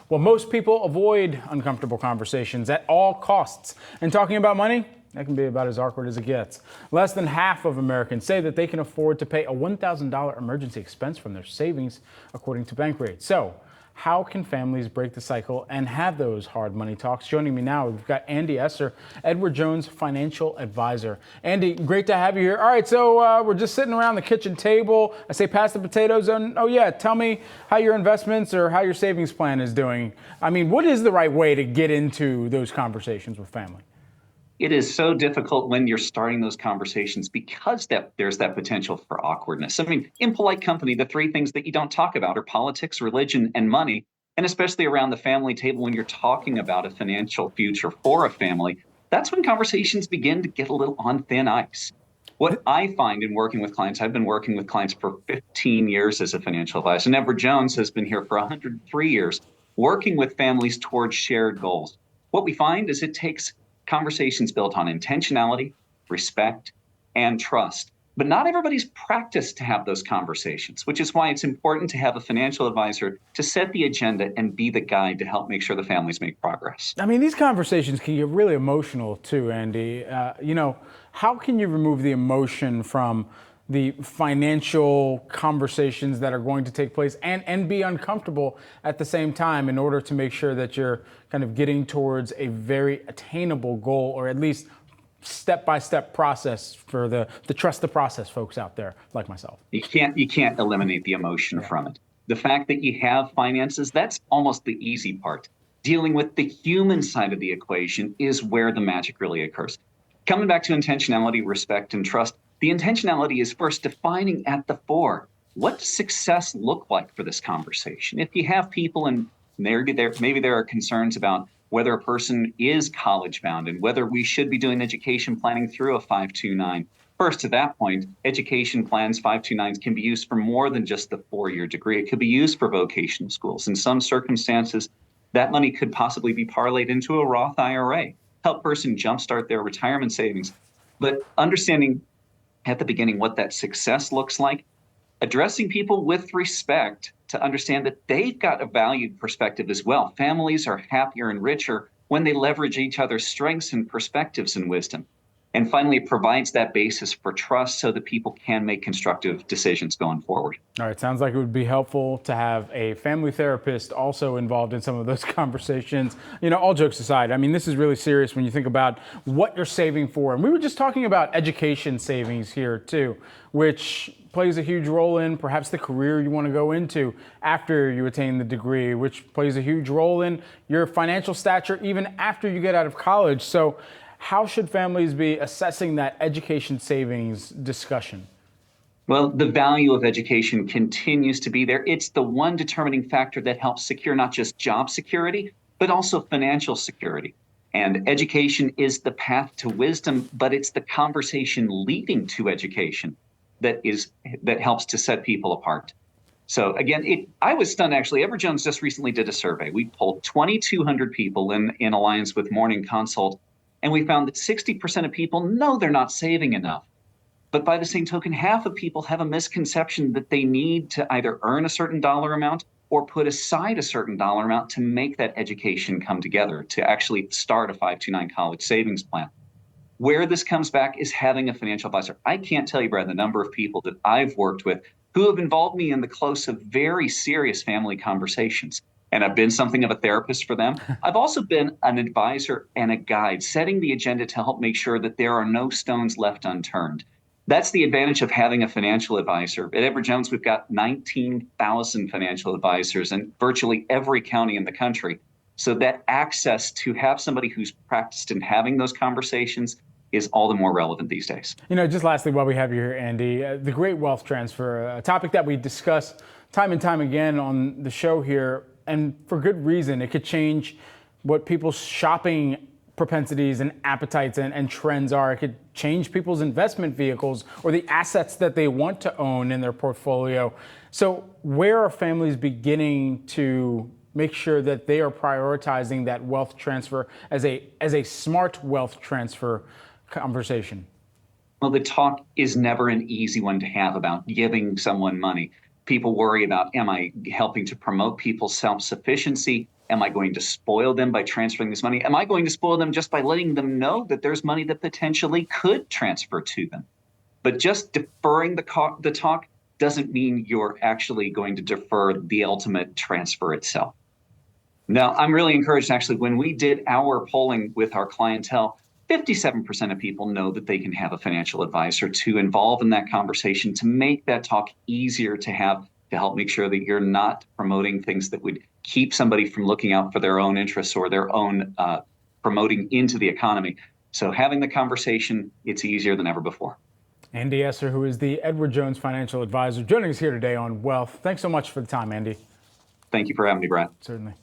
Well, most people avoid uncomfortable conversations at all costs. And talking about money, that can be about as awkward as it gets. Less than half of Americans say that they can afford to pay a $1,000 emergency expense from their savings, according to Bankrate. So, how can families break the cycle and have those hard money talks? Joining me now, we've got Andy Esser, Edward Jones financial advisor. Andy, great to have you here. All right, so we're just sitting around the kitchen table. I say pass the potatoes, and oh yeah, tell me how your investments or how your savings plan is doing. I mean, what is the right way to get into those conversations with family? It is so difficult when you're starting those conversations because there's that potential for awkwardness. I mean, in polite company, the three things that you don't talk about are politics, religion, and money. And especially around the family table, when you're talking about a financial future for a family, that's when conversations begin to get a little on thin ice. What I find in working with clients, I've been working with clients for 15 years as a financial advisor, and Edward Jones has been here for 103 years, working with families towards shared goals. What we find is it takes conversations built on intentionality, respect, and trust. But not everybody's practiced to have those conversations, which is why it's important to have a financial advisor to set the agenda and be the guide to help make sure the families make progress. I mean, these conversations can get really emotional too, Andy. How can you remove the emotion from the financial conversations that are going to take place and be uncomfortable at the same time in order to make sure that you're kind of getting towards a very attainable goal, or at least step-by-step process for the trust the process folks out there like myself? You can't eliminate the emotion from it. The fact that you have finances, that's almost the easy part. Dealing with the human side of the equation is where the magic really occurs. Coming back to intentionality, respect, and trust, the intentionality is first defining at the fore, what does success look like for this conversation? If you have people and maybe there are concerns about whether a person is college bound and whether we should be doing education planning through a 529. First, to that point, education plans, 529s, can be used for more than just the 4-year degree. It could be used for vocational schools. In some circumstances, that money could possibly be parlayed into a Roth IRA, help person jumpstart their retirement savings. But understanding at the beginning what that success looks like, addressing people with respect to understand that they've got a valued perspective as well. Families are happier and richer when they leverage each other's strengths and perspectives and wisdom. And finally, it provides that basis for trust so that people can make constructive decisions going forward. All right, sounds like it would be helpful to have a family therapist also involved in some of those conversations. You know, all jokes aside, I mean, this is really serious when you think about what you're saving for. And we were just talking about education savings here too, which plays a huge role in perhaps the career you want to go into after you attain the degree, which plays a huge role in your financial stature even after you get out of college. So how should families be assessing that education savings discussion? Well, the value of education continues to be there. It's the one determining factor that helps secure not just job security, but also financial security. And education is the path to wisdom, but it's the conversation leading to education that helps to set people apart. So again, I was stunned actually. Edward Jones just recently did a survey. We polled 2,200 people in alliance with Morning Consult, and we found that 60% of people know they're not saving enough. But by the same token, half of people have a misconception that they need to either earn a certain dollar amount or put aside a certain dollar amount to make that education come together, to actually start a 529 college savings plan. Where this comes back is having a financial advisor. I can't tell you, Brad, the number of people that I've worked with who have involved me in the close of very serious family conversations. And I've been something of a therapist for them. I've also been an advisor and a guide, setting the agenda to help make sure that there are no stones left unturned. That's the advantage of having a financial advisor. At Edward Jones, we've got 19,000 financial advisors in virtually every county in the country. So that access to have somebody who's practiced in having those conversations is all the more relevant these days. You know, just lastly, while we have you here, Andy, the great wealth transfer, a topic that we discuss time and time again on the show here, and for good reason. It could change what people's shopping propensities and appetites and trends are. It could change people's investment vehicles or the assets that they want to own in their portfolio. So where are families beginning to make sure that they are prioritizing that wealth transfer as a smart wealth transfer conversation? Well, the talk is never an easy one to have about giving someone money. People worry about, am I helping to promote people's self-sufficiency? Am I going to spoil them by transferring this money? Am I going to spoil them just by letting them know that there's money that potentially could transfer to them? But just deferring the talk doesn't mean you're actually going to defer the ultimate transfer itself. Now, I'm really encouraged, actually, when we did our polling with our clientele, 57% of people know that they can have a financial advisor to involve in that conversation, to make that talk easier to have, to help make sure that you're not promoting things that would keep somebody from looking out for their own interests or their own promoting into the economy. So having the conversation, it's easier than ever before. Andy Esser, who is the Edward Jones Financial Advisor, joining us here today on Wealth. Thanks so much for the time, Andy. Thank you for having me, Brad. Certainly.